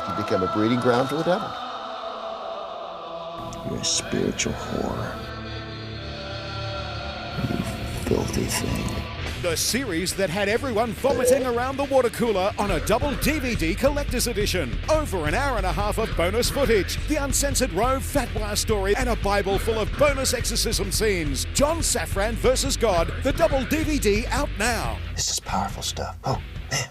you become a breeding ground for the devil. You're a spiritual whore. You filthy thing. The series that had everyone vomiting around the water cooler on a double DVD collector's edition. Over an hour and a half of bonus footage, the uncensored Roe Fatwa story, and a Bible full of bonus exorcism scenes. John Safran vs. God, the double DVD out now. This is powerful stuff. Oh, man.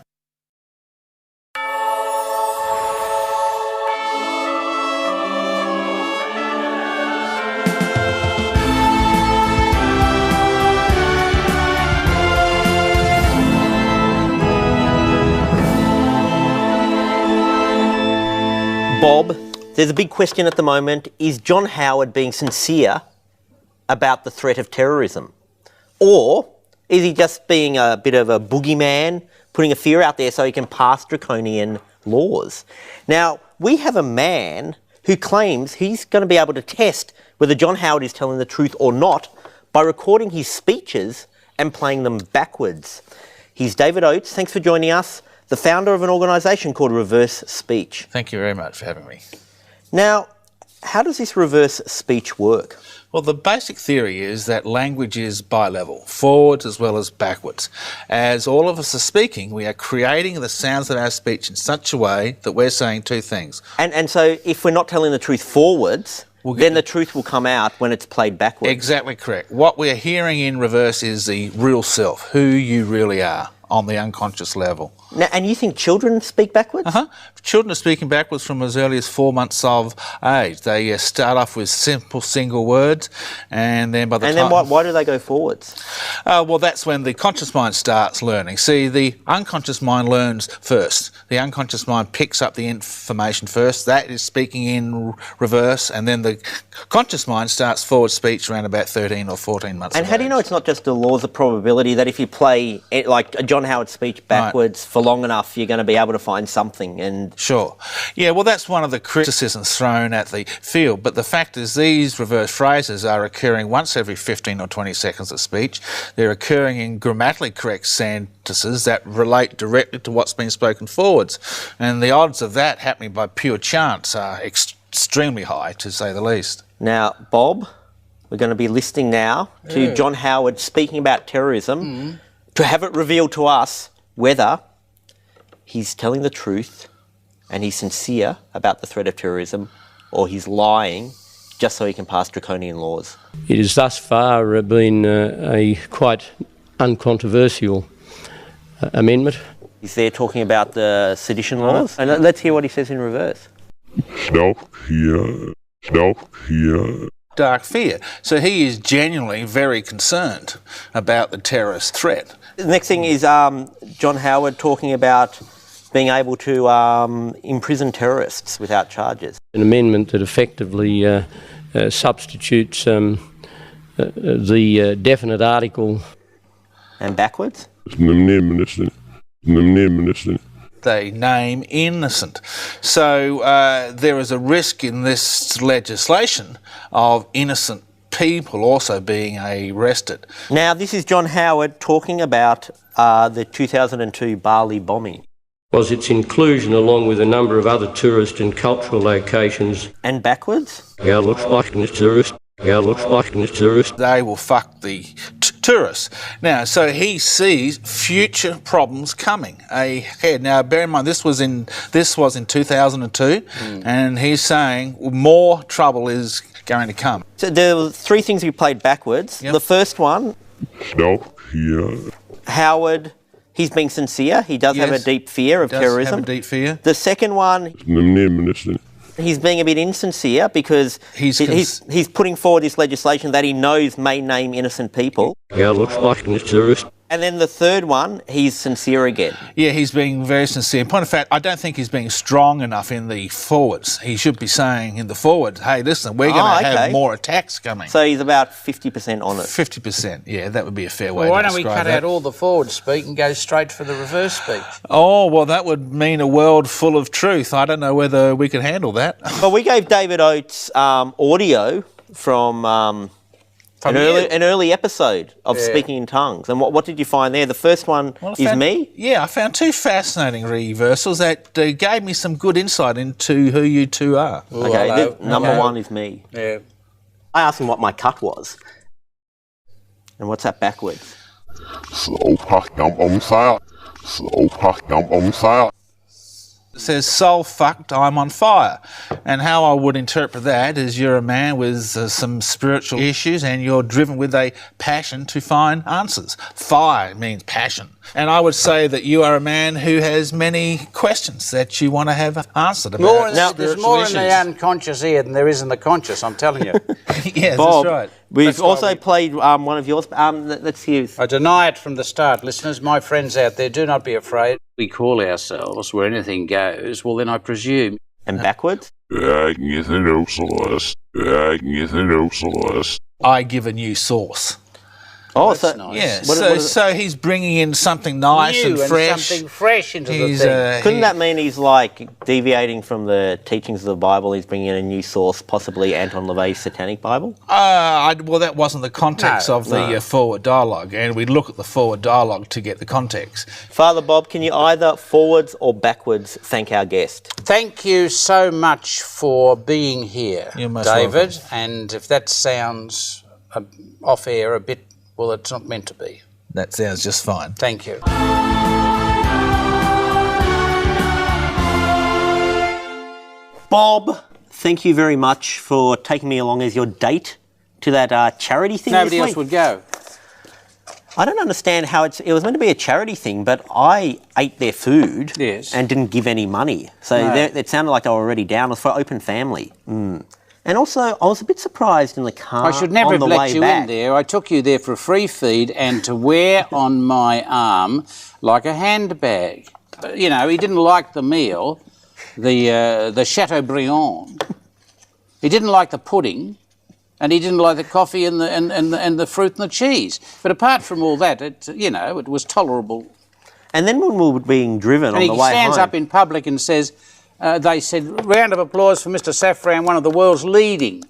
Bob, there's a big question at the moment. Is John Howard being sincere about the threat of terrorism? Or is he just being a bit of a boogeyman, putting a fear out there so he can pass draconian laws? Now, we have a man who claims he's going to be able to test whether John Howard is telling the truth or not by recording his speeches and playing them backwards. He's David Oates. Thanks for joining us. The founder of an organisation called Reverse Speech. Thank you very much for having me. Now, how does this reverse speech work? Well, the basic theory is that language is bi-level, forwards as well as backwards. As all of us are speaking, we are creating the sounds of our speech in such a way that we're saying two things. And so if we're not telling the truth forwards, then the truth will come out when it's played backwards. Exactly correct. What we're hearing in reverse is the real self, who you really are on the unconscious level. Now, and you think children speak backwards? Children are speaking backwards from as early as 4 months of age. They start off with simple single words, and then by the time... And then why do they go forwards? Well, that's when the conscious mind starts learning. See, the unconscious mind learns first. The unconscious mind picks up the information first. That is speaking in reverse, and then the conscious mind starts forward speech around about 13 or 14 months And how do you know it's not just the laws of probability that if you play like a John Howard speech backwards for long enough, you're going to be able to find something? And Sure. Yeah, well, that's one of the criticisms thrown at the field, but the fact is these reverse phrases are occurring once every 15 or 20 seconds of speech. They're occurring in grammatically correct sentences that relate directly to what's been spoken forwards, and the odds of that happening by pure chance are extremely high, to say the least. Now, Bob, we're going to be listening now to John Howard speaking about terrorism to have it revealed to us whether he's telling the truth and he's sincere about the threat of terrorism, or he's lying just so he can pass draconian laws. It has thus far been a quite uncontroversial amendment. He's there talking about the sedition laws. And let's hear what he says in reverse. Stop here. Stop here. Dark fear. So he is genuinely very concerned about the terrorist threat. The next thing is John Howard talking about being able to imprison terrorists without charges. An amendment that effectively substitutes the definite article. And backwards? They name innocent. So there is a risk in this legislation of innocent people also being arrested. Now, this is John Howard talking about the 2002 Bali bombing. Was its inclusion along with a number of other tourist and cultural locations. And backwards? Yeah, looks like a tourist. Yeah, looks like a tourist. They will fuck the tourists. Now, so he sees future problems coming ahead. Now, bear in mind, this was in 2002, and he's saying more trouble is going to come. So there were three things we played backwards. Yep. The first one, Stop here. Howard, he's being sincere. He does have a deep fear of terrorism. Have a deep fear. The second one, he's being a bit insincere because he's putting forward this legislation that he knows may name innocent people. Yeah, looks like a tourist. And then the third one, he's sincere again. Yeah, he's being very sincere. In point of fact, I don't think he's being strong enough in the forwards. He should be saying in the forwards, hey, listen, we're going to have more attacks coming. So he's about 50% on it. 50%, yeah, that would be a fair way to describe that. Well, why don't we cut out all the forward speak and go straight for the reverse speech? Oh, well, that would mean a world full of truth. I don't know whether we can handle that. Well, we gave David Oates audio from An early episode of Speaking in Tongues. And what did you find there? The first one is me? Yeah, I found two fascinating reversals that gave me some good insight into who you two are. Ooh, okay, number one is me. Yeah. I asked him what my cut was. And what's that backwards? So packed on fire. So packed on fire. It says, soul fucked, I'm on fire. And how I would interpret that is you're a man with some spiritual issues and you're driven with a passion to find answers. Fire means passion. And I would say that you are a man who has many questions that you want to have answered about There's more in the unconscious here than there is in the conscious, I'm telling you. Yes, Bob, that's right. We've also played one of yours. Let's use. I deny it from the start. Listeners, my friends out there, do not be afraid. We call ourselves where anything goes. Well, then I presume. And backwards? I give a new source. Oh, that's so nice. Yeah, so he's bringing in something nice New and fresh. something fresh into the thing. Couldn't that mean he's like deviating from the teachings of the Bible? He's bringing in a new source, possibly Anton LaVey's Satanic Bible? Well, that wasn't the context of the forward dialogue, and we look at the forward dialogue to get the context. Father Bob, can you either forwards or backwards thank our guest? Thank you so much for being here, You're most David. welcome. And if that sounds off air a bit, well, it's not meant to be. That sounds just fine. Thank you. Bob, thank you very much for taking me along as your date to that charity thing. Nobody this else week. would go. I don't understand how it was meant to be a charity thing, but I ate their food and didn't give any money. So it sounded like they were already down. It was for Open Family. And also, I was a bit surprised in the car. I should never on the have let way you back. in there. I took you there for a free feed and to wear on my arm like a handbag. You know, he didn't like the meal, the Chateaubriand. He didn't like the pudding, and he didn't like the coffee and the fruit and the cheese. But apart from all that, it was tolerable. And then when we were being driven on the way home... And he stands up in public and says... they said, round of applause for Mr. Safran, one of the world's leading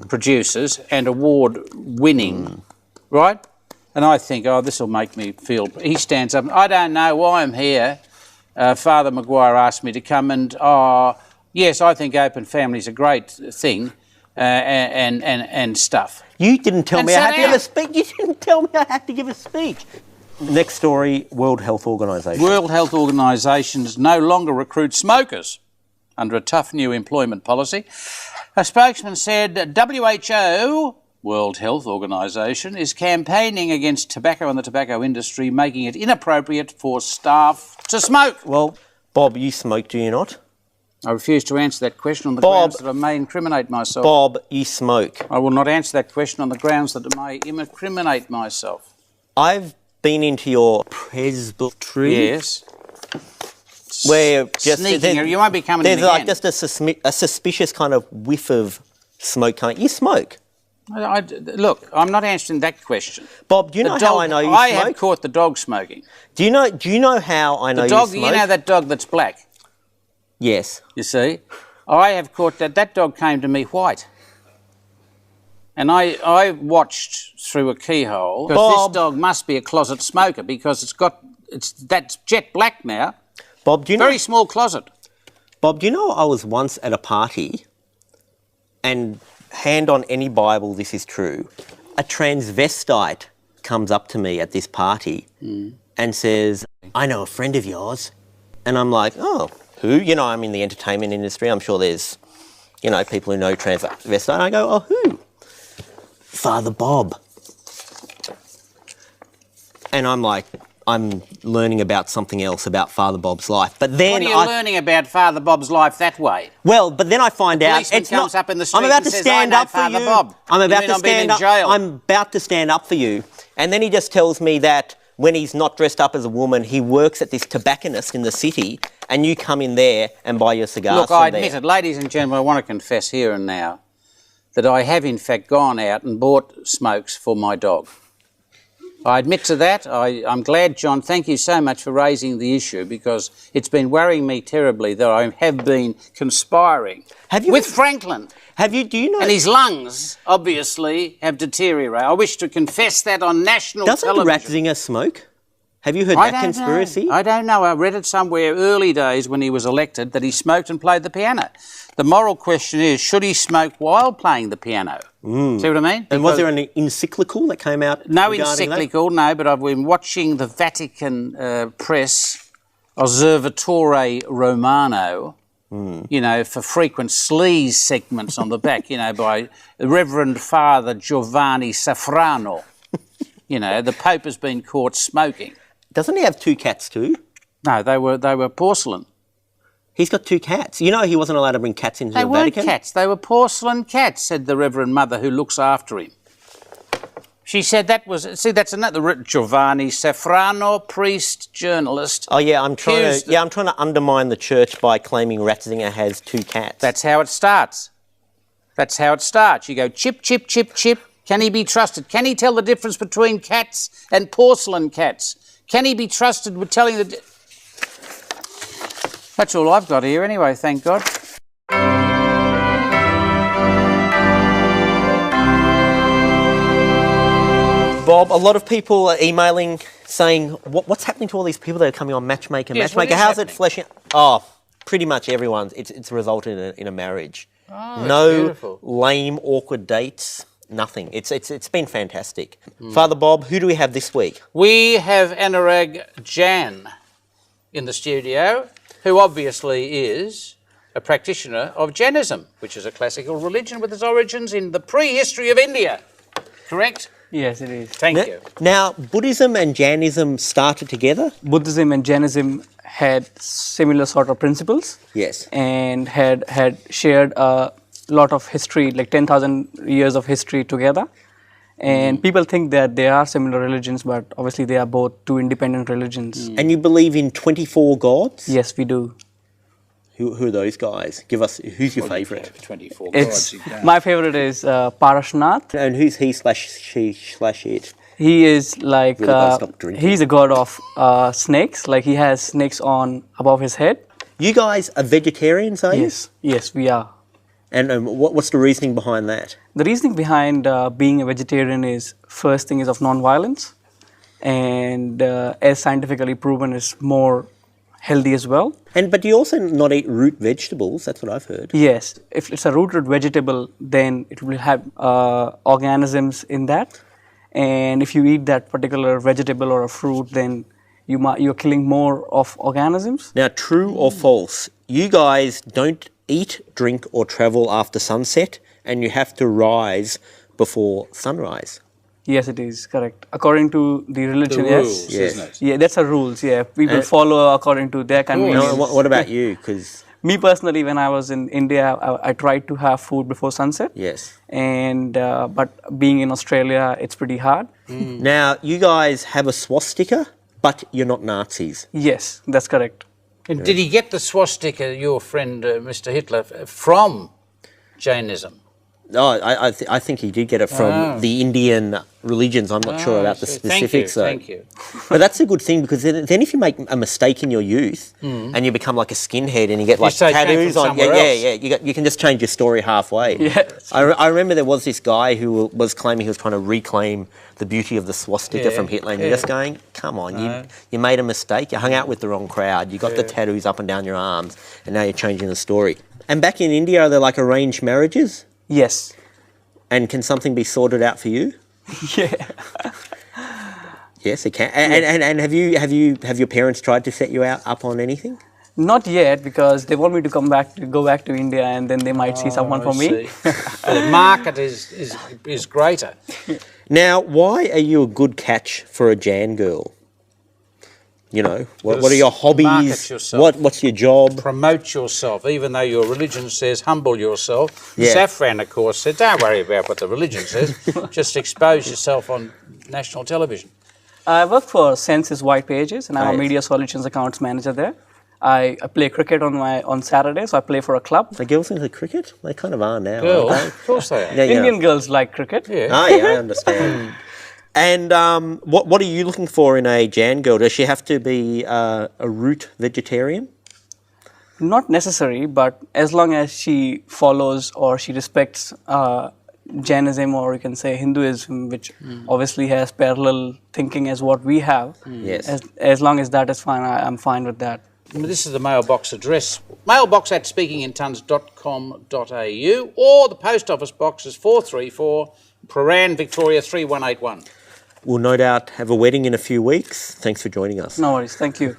producers and award-winning, right? And I think, this will make me feel... He stands up, I don't know why I'm here. Father Maguire asked me to come and, yes, I think Open Family's a great thing and stuff. You didn't tell me I had to give a speech. You didn't tell me I had to give a speech. Next story, World Health Organisation. World Health Organisations no longer recruit smokers under a tough new employment policy. A spokesman said WHO, World Health Organisation, is campaigning against tobacco and the tobacco industry, making it inappropriate for staff to smoke. Well, Bob, you smoke, do you not? I refuse to answer that question on the grounds that I may incriminate myself. Bob, you smoke. I will not answer that question on the grounds that I may incriminate myself. I've been into your presbytery. Yes. Where just sneaking, you won't be coming in again. again. There's just a suspicious kind of whiff of smoke coming. You smoke. Look, I'm not answering that question. Bob, do you know how I know you smoke? I have caught the dog smoking. Do you know how I know the dog, you smoke? You know that dog that's black? Yes. You see? I have caught that. That dog came to me white. And I watched through a keyhole because this dog must be a closet smoker because that's jet black now. Bob, do you know? Very small closet. Bob, do you know I was once at a party, and hand on any Bible, this is true. A transvestite comes up to me at this party and says, "I know a friend of yours," and I'm like, "Oh, who?" You know, I'm in the entertainment industry. I'm sure there's, people who know transvestite. And I go, "Oh, who?" Father Bob. And I'm like, I'm learning about something else about Father Bob's life. But then what are you learning about Father Bob's life that way? Well, but then I find out it's comes up in the street I'm about and to says, stand "I know up for Father you. Bob." I'm about You to mean stand I'm up. being in jail? I'm about to stand up for you. And then he just tells me that when he's not dressed up as a woman, he works at this tobacconist in the city, and you come in there and buy your cigars. Look, I admit it, ladies and gentlemen, I want to confess here and now that I have in fact gone out and bought smokes for my dog. I admit to that. I'm glad, John, thank you so much for raising the issue because it's been worrying me terribly that I have been conspiring with Franklin Do you know? And his lungs, obviously, have deteriorated. I wish to confess that on national Doesn't television. Ratzinger smoke? Have you heard I that don't conspiracy? know. I don't know. I read it somewhere early days when he was elected that he smoked and played the piano. The moral question is, should he smoke while playing the piano? See what I mean? And was there an encyclical that came out? No regarding encyclical, no, but I've been watching the Vatican press, Osservatore Romano, you know, for frequent sleaze segments on the back, you know, by Reverend Father Giovanni Safrano. You know, the Pope has been caught smoking. Doesn't he have 2 cats too? No, they were porcelain. He's got 2 cats. You know he wasn't allowed to bring cats into They the weren't Vatican? cats, they were porcelain cats, said the Reverend Mother who looks after him. She said that was, see, that's another Giovanni Safrano, priest, journalist. Oh yeah, I'm trying to undermine the church by claiming Ratzinger has 2 cats. That's how it starts. That's how it starts. You go chip, chip, chip, chip. Can he be trusted? Can he tell the difference between cats and porcelain cats? Can he be trusted with telling the... That's all I've got here anyway, thank God. Bob, a lot of people are emailing saying, what's happening to all these people that are coming on Matchmaker? Yes, Matchmaker, what is how's it happening? fleshing? Oh, pretty much everyone's. It's resulted in a marriage. Oh, No beautiful. lame, awkward dates. Nothing. It's been fantastic. Father Bob, who do we have this week? We have Anurag Jan in the studio, who obviously is a practitioner of Jainism, which is a classical religion with its origins in the prehistory of India. Correct? Yes, it is. Thank you. Now, Buddhism and Jainism started together? Buddhism and Jainism had similar sort of principles. Yes. And had shared a lot of history, like 10,000 years of history together. And people think that they are similar religions, but obviously they are both 2 independent religions. And you believe in 24 gods? Yes, we do. Who are those guys? Give us, who's your favourite? 24 It's gods. my favorite is Parashnath. And who's he/she/it? He is like Really gotta stop drinking. he's a god of snakes. Like he has snakes on above his head. You guys are vegetarians, are you? Yes, we are. And what's the reasoning behind that? The reasoning behind being a vegetarian is, first thing is of non-violence, and as scientifically proven, is more healthy as well. But you also not eat root vegetables, that's what I've heard. Yes, if it's a rooted vegetable, then it will have organisms in that, and if you eat that particular vegetable or a fruit, then you're killing more of organisms. Now, true or false, you guys don't eat, drink or travel after sunset, and you have to rise before sunrise. Yes, it is correct. According to the religion, rules, yes. isn't it? Yeah, that's a rules. Yeah, people follow according to their convenience. Now, what about you? Because Me personally, when I was in India, I tried to have food before sunset. yes. And but being in Australia, it's pretty hard. Now, you guys have a swastika, but you're not Nazis. Yes, that's correct. And did he get the swastika, your friend Mr. Hitler, from Jainism? Oh, I think he did get it from the Indian religions. I'm not sure about the specifics, though. Thank you. But that's a good thing, because then if you make a mistake in your youth and you become like a skinhead and you get like say it came tattoos from on, somewhere else. you can just change your story halfway. Yes. I remember there was this guy who was claiming he was trying to reclaim the beauty of the swastika from Hitler, and you're just going, come on, you made a mistake. You hung out with the wrong crowd. You got the tattoos up and down your arms, and now you're changing the story. And back in India, are there like arranged marriages? Yes. And can something be sorted out for you? Yeah. Yes, it can. And have your parents tried to set you up on anything? Not yet, because they want me to go back to India, and then they might see someone for me. The market is greater. Now, why are you a good catch for a Jan girl? You know, what are your hobbies? Market yourself. What's your job? Promote yourself, even though your religion says humble yourself. Yeah. Safran, of course, said, don't worry about what the religion says. Just expose yourself on national television. I work for Census White Pages, and I'm Right. a media solutions accounts manager there. I play cricket on Saturdays. So I play for a club. The girls into cricket? They kind of are now. Girls, aren't of course they are. they? Yeah, Indian girls like cricket. Yeah. Oh, yeah, I understand. And what are you looking for in a Jan girl? Does she have to be a root vegetarian? Not necessary, but as long as she follows or she respects Jainism, or you can say Hinduism, which obviously has parallel thinking as what we have. Yes. As long as that is fine, I'm fine with that. This is the mailbox address. Mailbox at speakingintongues.com.au, or the post office box is 434 Prahran, Victoria 3181. We'll no doubt have a wedding in a few weeks. Thanks for joining us. No worries. Thank you.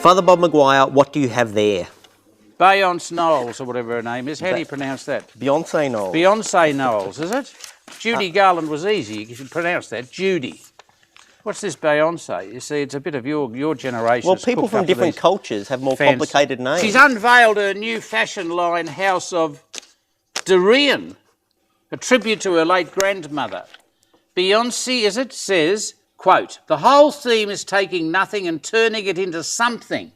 Father Bob Maguire, what do you have there? Beyonce Knowles, or whatever her name is. How do you pronounce that? Beyonce Knowles. Beyonce Knowles, is it? Judy Garland was easy. You should pronounce that. Judy. What's this Beyonce? You see, it's a bit of your generation. Well, people from different cultures have more complicated names. She's unveiled her new fashion line, House of Durian, a tribute to her late grandmother. Beyonce, as it says, quote, "The whole theme is taking nothing and turning it into something,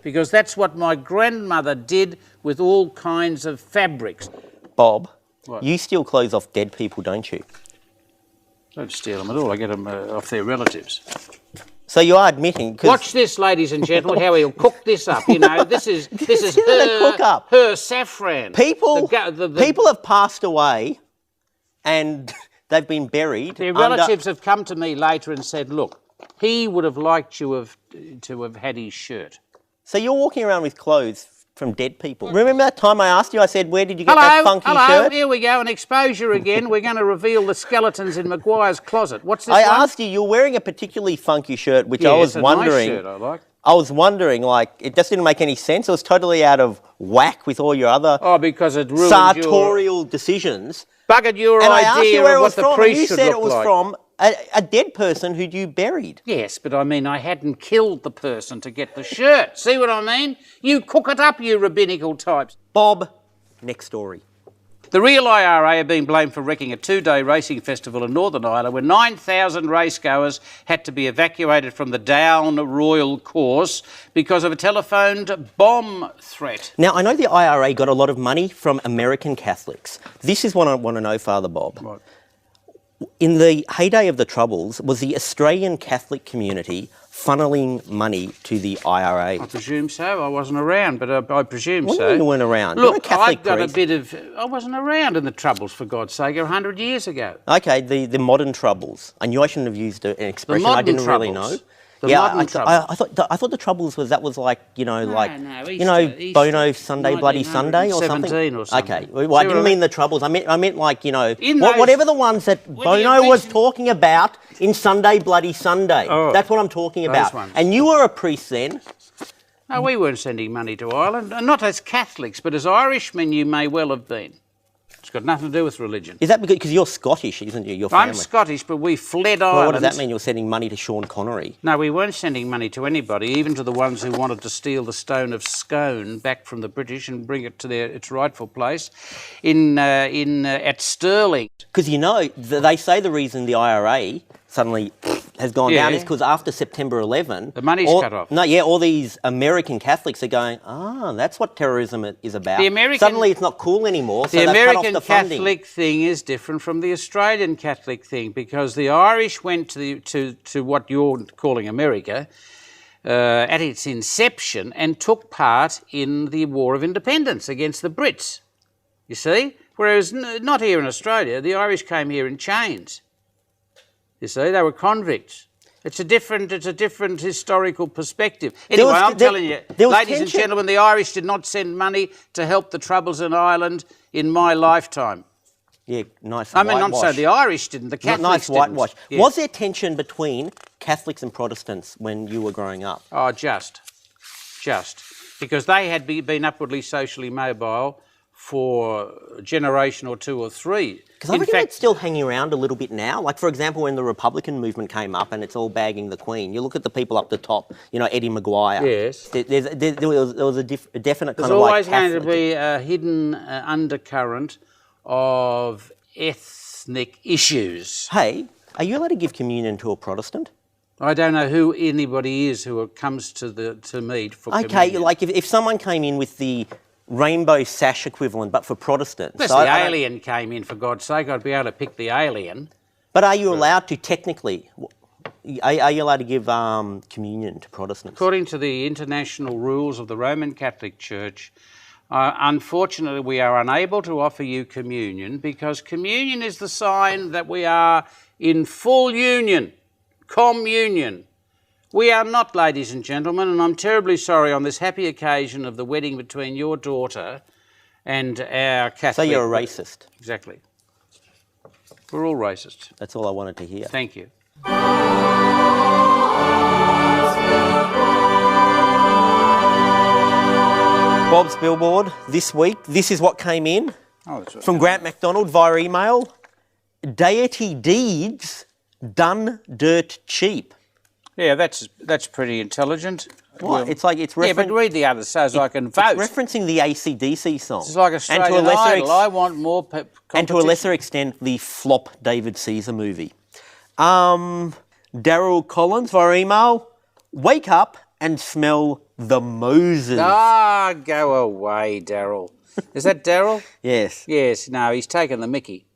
because that's what my grandmother did with all kinds of fabrics." Bob, What? you steal clothes off dead people, don't you? Don't steal them at all. I get them off their relatives. So you are admitting... Watch this, ladies and gentlemen, how he'll cook this up. You know, this is cook-up. her Safran. People have passed away and they've been buried. Their relatives have come to me later and said, look, he would have liked you to have had his shirt. So you're walking around with clothes from dead people. Remember that time I asked you, I said, where did you get that funky shirt? Here we go, an exposure again. We're going to reveal the skeletons in Maguire's closet. What's this I one? asked you, you're wearing a particularly funky shirt, which Yeah, I was it's a wondering... nice shirt, I like. I was wondering, like, it just didn't make any sense. It was totally out of whack with all your other because it ruined sartorial decisions. Buggered your and I asked you idea where of it was what the from, and priest you should said look it was like. from a dead person who you buried. Yes, but I mean, I hadn't killed the person to get the shirt. See what I mean? You cook it up, you rabbinical types. Bob, next story. The real IRA have been blamed for wrecking a 2-day racing festival in Northern Ireland where 9,000 racegoers had to be evacuated from the Down Royal Course because of a telephoned bomb threat. Now, I know the IRA got a lot of money from American Catholics. This is what I want to know, Father Bob. Right. In the heyday of the Troubles, was the Australian Catholic community funneling money to the IRA? I presume so. I wasn't around, but I presume What do so. you mean you weren't around? Look, You're a Catholic I've got priest. a bit of... I wasn't around in the Troubles, for God's sake, 100 years ago. Okay, the modern Troubles. I knew I shouldn't have used an expression I modern didn't really know. Troubles. The modern Troubles. I thought the Troubles was like Easter, Bono Sunday Bloody Sunday or something. 1917 or something. Okay, well, I didn't mean the Troubles. I meant like In those- whatever the ones that When Bono you was mention- talking about in Sunday Bloody Sunday. Oh, That's what I'm talking about. ones. And you were a priest then. No, we weren't sending money to Ireland. Not as Catholics, but as Irishmen you may well have been. It's got nothing to do with religion. Is that because you're Scottish, isn't you? Your family. I'm Scottish, but we fled Well, Ireland. what does that mean? You're sending money to Sean Connery? No, we weren't sending money to anybody, even to the ones who wanted to steal the stone of Scone back from the British and bring it to its rightful place at Stirling. Because they say the reason the IRA suddenly has gone down is because after September 11... The money's cut off. All these American Catholics are going, that's what terrorism is about. Suddenly it's not cool anymore, so The they've American cut off the funding. Catholic thing is different from the Australian Catholic thing because the Irish went to what you're calling America at its inception and took part in the War of Independence against the Brits, you see? Whereas not here in Australia, the Irish came here in chains. You see, they were convicts. It's a different historical perspective. Anyway, I'm telling you, ladies and gentlemen, the Irish did not send money to help the Troubles in Ireland in my lifetime. Yeah, nice I mean, whitewash. I'm saying the Irish didn't, the Catholics nice didn't. whitewash. Yeah. Was there tension between Catholics and Protestants when you were growing up? Oh, just. Because they had been upwardly socially mobile for a generation or two or three. Because I reckon it's still hanging around a little bit now. Like, for example, when the Republican movement came up and it's all bagging the Queen, you look at the people up the top, Eddie Maguire. Yes. There was a definite kind There's of like always going to Catholic... be a hidden undercurrent of ethnic issues. Hey, are you allowed to give communion to a Protestant? I don't know who anybody is who comes to meet for Okay, communion. like if someone came in with the rainbow sash equivalent, but for Protestants. Unless the alien came in, for God's sake, I'd be able to pick the alien. But are you allowed to technically? Are you allowed to give communion to Protestants? According to the international rules of the Roman Catholic Church, unfortunately we are unable to offer you communion because communion is the sign that we are in full union, communion. We are not, ladies and gentlemen, and I'm terribly sorry on this happy occasion of the wedding between your daughter and our Catholic... So you're a racist? Exactly. We're all racist. That's all I wanted to hear. Thank you. Bob's Billboard this week. This is what came in from Grant MacDonald via email. Deity deeds done dirt cheap. Yeah, that's pretty intelligent. What? Well, It's like it's yeah, but read the others so I can vote. It's referencing the AC/DC song. It's like Australian Idol. I want more competition. And to a lesser extent, the flop David Caesar movie. Daryl Collins via email. Wake up and smell the Moses. Ah, go away, Daryl. Is that Daryl? Yes. Yes. No, he's taken the mickey.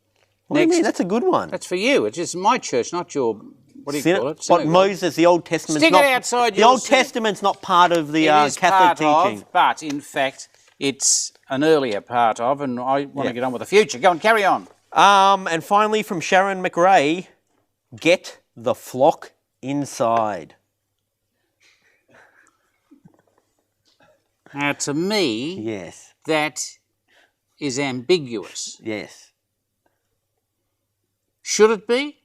What do you mean? That's a good one. That's for you. It's just my church, not your. What do you call it? But Moses, the Old Testament's Stick not. it outside The your Old Testament's not part of the It is Catholic part teaching. of, but in fact, it's an earlier part of, and I want to get on with the future. Go on, carry on. And finally, from Sharon McRae, get the flock inside. Now, to me, Yes. that is ambiguous. Yes. Should it be?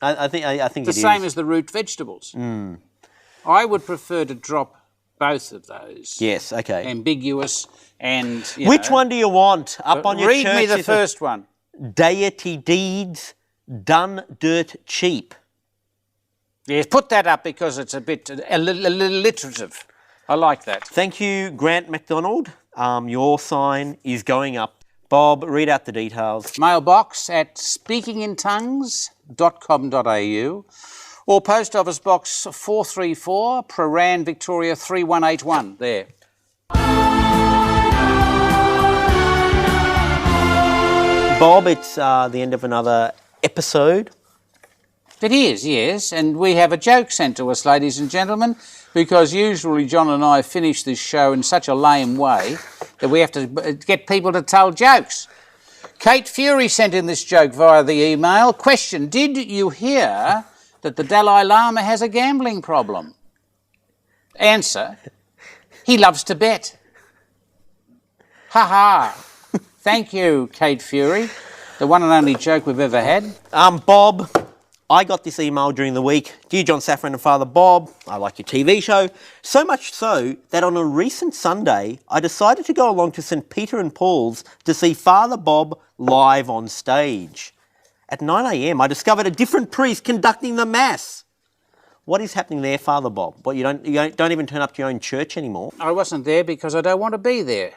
I think The it same is. as the root vegetables. I would prefer to drop both of those. Yes. Okay. Ambiguous and. Which one do you want? Up on your Read church me the is first one. Deity deeds done dirt cheap. Yes, put that up because it's a bit alliterative. I like that. Thank you, Grant MacDonald. Your sign is going up. Bob, read out the details. Mailbox at speakingintongues.com.au or Post Office Box 434, Prahran, Victoria 3181. There. Bob, it's the end of another episode. It is, yes, and we have a joke sent to us, ladies and gentlemen, because usually John and I finish this show in such a lame way that we have to get people to tell jokes. Kate Fury sent in this joke via the email. Question, did you hear that the Dalai Lama has a gambling problem? Answer, he loves to bet. Ha ha. Thank you, Kate Fury. The one and only joke we've ever had. Bob, I got this email during the week. Dear John Safran and Father Bob, I like your TV show. So much so that on a recent Sunday, I decided to go along to St. Peter and Paul's to see Father Bob live on stage. At 9 a.m, I discovered a different priest conducting the Mass. What is happening there, Father Bob? What, you don't even turn up to your own church anymore? I wasn't there because I don't want to be there.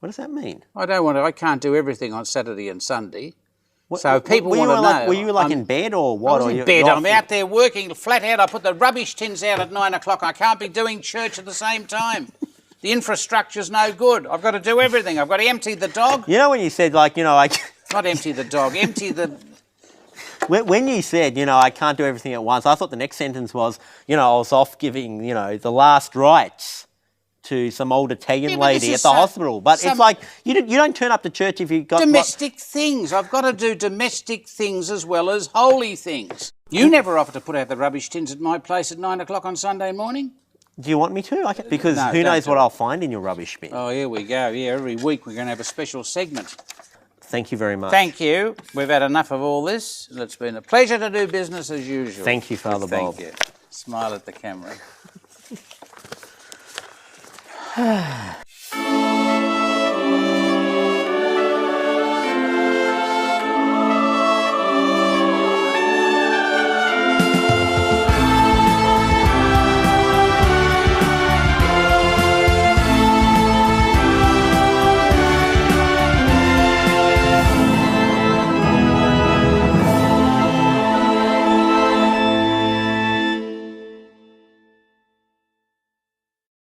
What does that mean? I can't do everything on Saturday and Sunday. So people want to know. Were you in bed or what? I was in bed. I'm out there working flat out. I put the rubbish tins out at 9 o'clock. I can't be doing church at the same time. The infrastructure's no good. I've got to do everything. I've got to empty the dog. You know when you said Not empty the dog, empty the... When you said, I can't do everything at once, I thought the next sentence was, I was off giving, the last rites to some old Italian lady at the hospital. But it's like, you don't turn up to church if you've got... Domestic things. I've got to do domestic things as well as holy things. You never offered to put out the rubbish tins at my place at 9 o'clock on Sunday morning? Do you want me to? Because who knows what I'll find in your rubbish bin. Oh, here we go. Yeah, every week we're going to have a special segment. Thank you very much. Thank you. We've had enough of all this. It's been a pleasure to do business as usual. Thank you, Father Bob. Thank you. Smile at the camera.